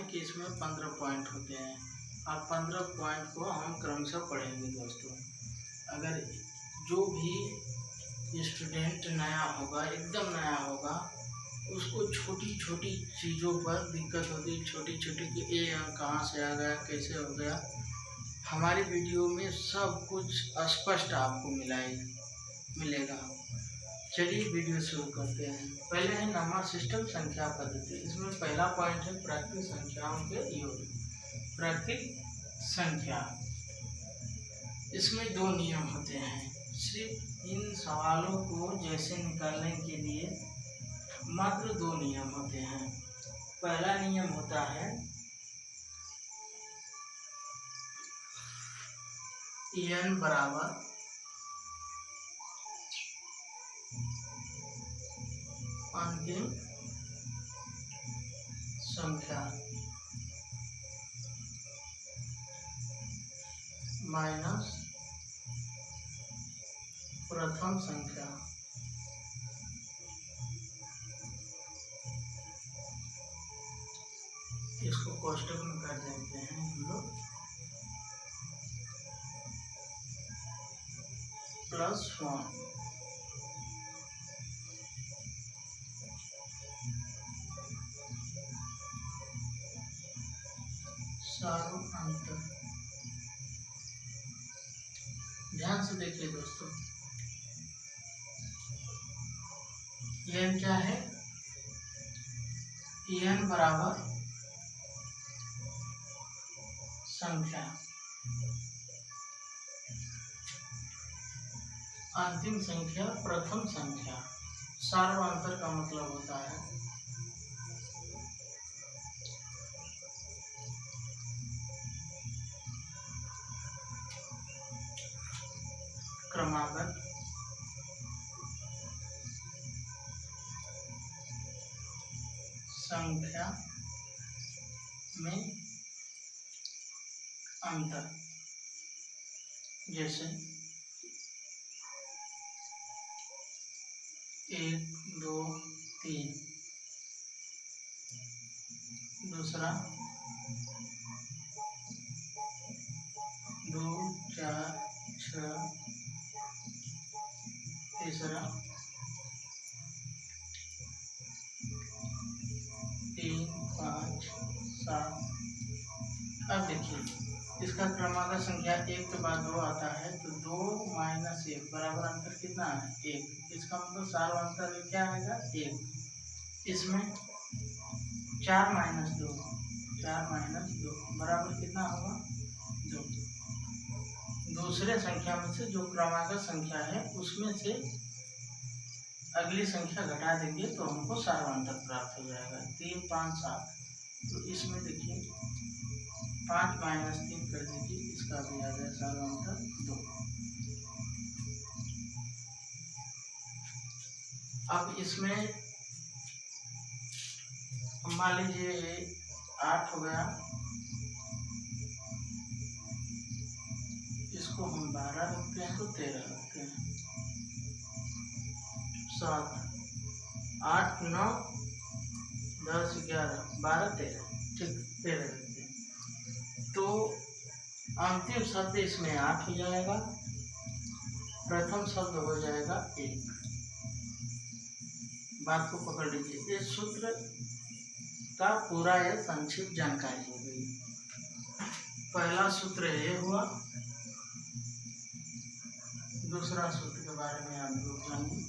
कि इसमें 15 पॉइंट होते हैं। अब 15 पॉइंट को हम क्रमशः पढ़ेंगे दोस्तों। अगर जो भी स्टूडेंट नया होगा, एकदम नया होगा, उसको छोटी छोटी चीज़ों पर दिक्कत होती है, छोटी छोटी कि ये कहाँ से आ गया, कैसे हो गया। हमारी वीडियो में सब कुछ स्पष्ट आपको मिलेगा। चलिए वीडियो शुरू करते हैं। पहले है नंबर सिस्टम, संख्या पद्धति। इसमें पहला पॉइंट है प्राकृतिक संख्याओं के योग। प्राकृतिक संख्या, इसमें 2 नियम होते हैं। सिर्फ इन सवालों को जैसे निकालने के लिए मात्र 2 नियम होते हैं। पहला नियम होता है n बराबर अंतिम संख्या माइनस प्रथम संख्या। इसको कोष्टक में कर देते हैं हम लोग, +1 सारू अंतर। ध्यान से देखिए दोस्तों, n क्या है? n बराबर संख्या, अंतिम संख्या, प्रथम संख्या। सार्वंतर का मतलब होता है क्रमागत संख्या में अंतर। जैसे 1 2 3, दूसरा 2 4 6, तीसरा 3 5 7। अब देखिए, इसका क्रमागत संख्या 1 के बाद 2 आता है, तो 2 - 1 बराबर अंतर कितना है? 1। इसका मतलब सार्वंतर क्या आएगा? 1। इसमें 4 - 2, 4 - 2 बराबर कितना होगा? 2। दूसरे संख्या में से जो क्रमागत संख्या है उसमें से अगली संख्या घटा देंगे तो हमको सार्वंतर प्राप्त हो जाएगा। 3 5 7। तो इसमें देखिए 5 - 3 कर दीजिए, इसका भी आ गया सार्वंतर 2। अब इसमें मान लीजिए 8 हो गया, इसको हम 12 रखते हैं तो 13 रखते हैं। 7 8 9 10 11 12 13, ठीक, 13 रखते हैं। तो अंतिम शब्द इसमें 8 हो जाएगा, प्रथम शब्द हो जाएगा 1। बात को पकड़ लीजिए। इस सूत्र का पूरा यह संक्षिप्त जानकारी हो गई। पहला सूत्र ये हुआ, दूसरा सूत्र के बारे में आप लोग जानिए।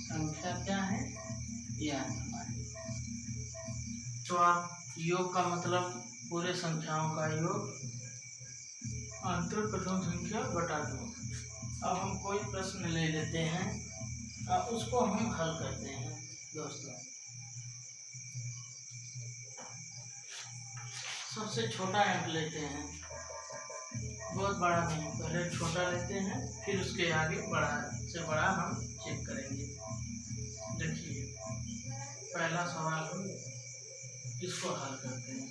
संख्या क्या है? n हमारी। तो आप योग का मतलब पूरे संख्याओं का योग अंतर प्रथम संख्या बटा 2। अब हम कोई प्रश्न ले लेते हैं, उसको हम हल करते हैं दोस्तों। सबसे छोटा अंक लेते हैं, बहुत बड़ा नहीं, पहले छोटा लेते हैं, फिर उसके आगे बड़ा से बड़ा हम चेक करेंगे। देखिए, पहला सवाल हम इसको हल करते हैं।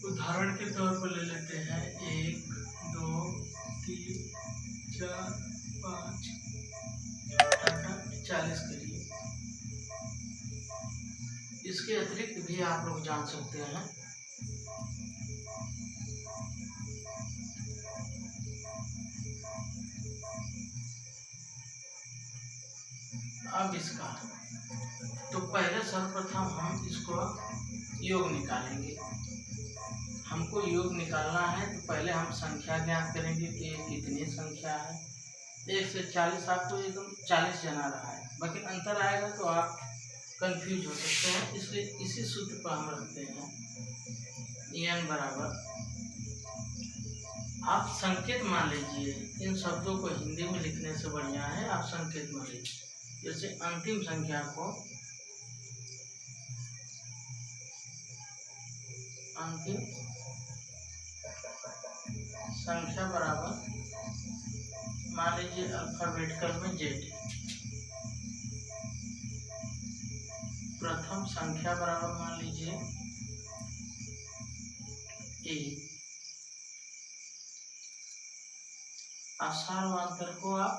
उदाहरण के तौर पर ले लेते हैं 1 2 3 4 5 टाटा इसके अतिरिक्त भी आप लोग जान सकते हैं। अब इसका तो पहले सर्वप्रथम हम इसको योग निकालेंगे। हमको योग निकालना है तो पहले हम संख्या ज्ञात करेंगे कि कितनी संख्या है। 1 से 40 आपको एकदम 40 जना रहा है, बाकी अंतर आएगा तो आप कंफ्यूज हो सकते हैं, इसलिए इसी सूत्र पर हम रखते हैं। n बराबर, आप संकेत मान लीजिए, इन शब्दों को हिंदी में लिखने से बढ़िया है आप संकेत मान लीजिए। जैसे अंतिम संख्या को अंतिम संख्या बराबर मान लीजिए अल्फाबेटिकल में Z। प्रथम संख्या बराबर मान लीजिए A। सार्वधातुक को आप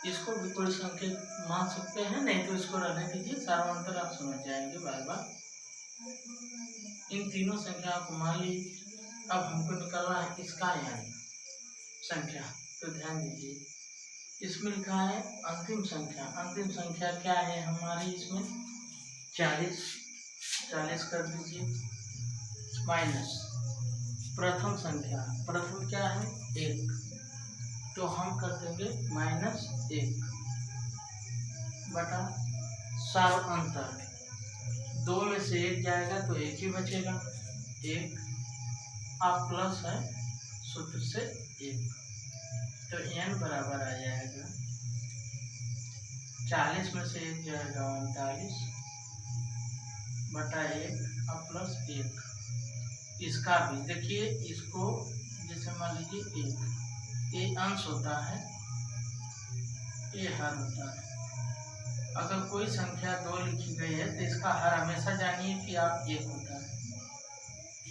इसको भी कोई संकेत मान सकते हैं, नहीं तो इसको रहने दीजिए, सार्वधातुक आप समझ जाएंगे बार बार। इन तीनों संख्या को मान लीजिए। अब हमको निकालना है इसका यानी संख्या, तो ध्यान दीजिए इसमें लिखा है अंतिम संख्या। अंतिम संख्या क्या है हमारी इसमें 40 कर दीजिए, माइनस प्रथम संख्या, प्रथम क्या है 1, तो हम कर देंगे -1 बटा सार्वधातुक, 2 में से 1 जाएगा तो 1 ही बचेगा, 1 आप प्लस है सूत्र से 1, तो n बराबर आ जाएगा 40 में से 1 जाएगा 39 बटा 1 और प्लस 1। इसका भी देखिए, इसको जैसे मान लीजिए 1 ये अंश होता है, ये हर होता है। अगर कोई संख्या 2 लिखी गई है तो इसका हर हमेशा जानिए कि आप 1 होता है,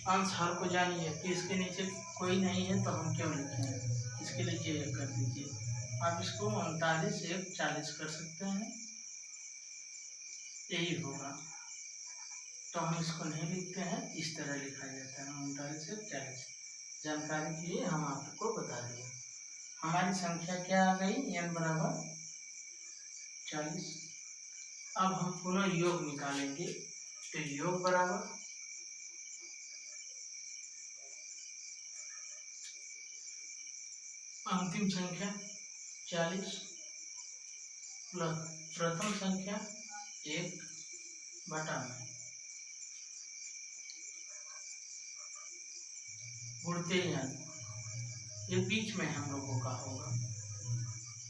अंश हर को जानिए कि इसके नीचे कोई नहीं है तो हम क्यों लिखें, इसके लिए 1 कर दीजिए। आप इसको 39 1 40 कर सकते हैं, यही होगा। तो हम इसको नहीं लिखते हैं, इस तरह लिखा जाता है 39 1 40। जानकारी के लिए हम आपको बता दें। हमारी संख्या क्या आ गई, n बराबर 40। अब हम पुनः योग निकालेंगे, तो योग बराबर अंतिम संख्या 40 प्लस प्रथम संख्या 1 बटा में गुणते ये बीच में हम लोगों का होगा,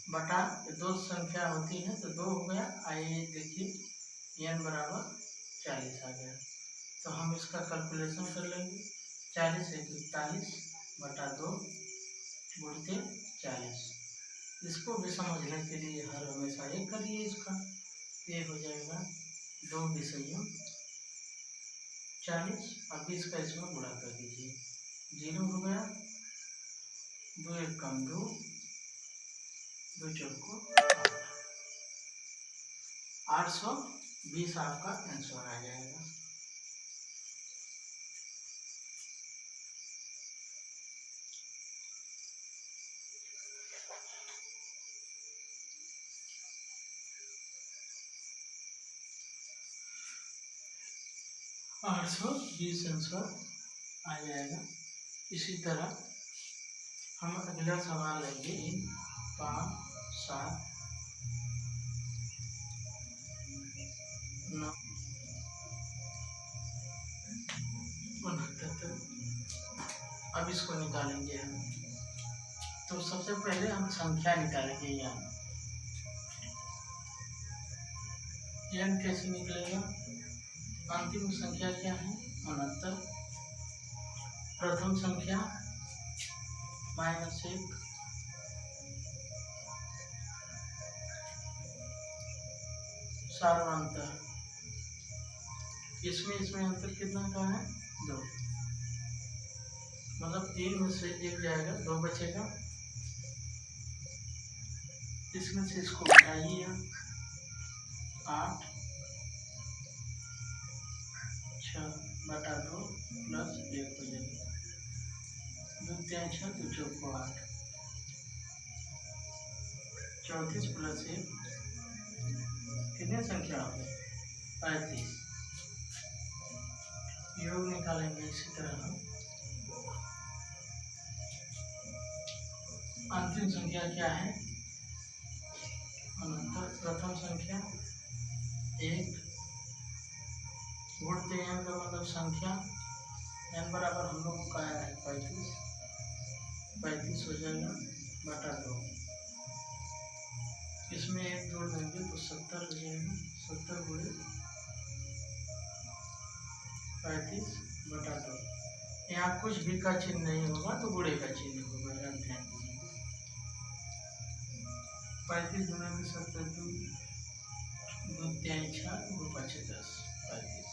बटा 2 संख्या होती है तो 2 हो गया। आइए देखिए n बराबर 40 आ गया, तो हम इसका कैलकुलेशन कर लेंगे। 40 से 41 बटा 2 गुणते 40। इसको भी समझने के लिए हर हमेशा 1 करिए इसका, ये हो जाएगा 2 विषयों 40 और 20 का इसमें गुणा कर दीजिए, 0 हो गया, 2 1 कम 2, 2 चौको 820 आपका आंसर आ जाएगा। आंसर आ जाएगा। इसी तरह हम अगला सवाल लेंगे 5 7 9 69। अब इसको निकालेंगे हम, तो सबसे पहले हम संख्या निकालेंगे n कैसे निकलेगा। अंतिम संख्या क्या है 69, प्रथम संख्या -1 सार्वधातुक, इसमें अंतर कितना का है 2, मतलब 3 में से 1 जाएगा 2 बचेगा, इसमें से इसको घटाइए 8 6/2 प्लस 1 हो जाएगा 2 3 6 2 चौको 8 34 प्लस 1 कितनी संख्या हो गई 35। योग निकालेंगे इसी तरह हम अंतिम संख्या क्या है 69। प्रथम संख्या 1 गुणते n का मतलब संख्या n बराबर हम लोग को कहा है 35 हो जाएगा बटा 2। इसमें 1 जोड़ देंगे तो 70 हो जाएगा 70 गुणे 35 बटा 2। यहाँ कुछ भी का चिन्ह नहीं होगा तो गुणे का चिन्ह होगा ध्यान दीजिए 35 गुणे में 70 2 3 6 2 5 10 35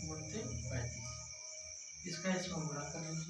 बोलते 35 इसका इसमें गुणा कर लीजिए।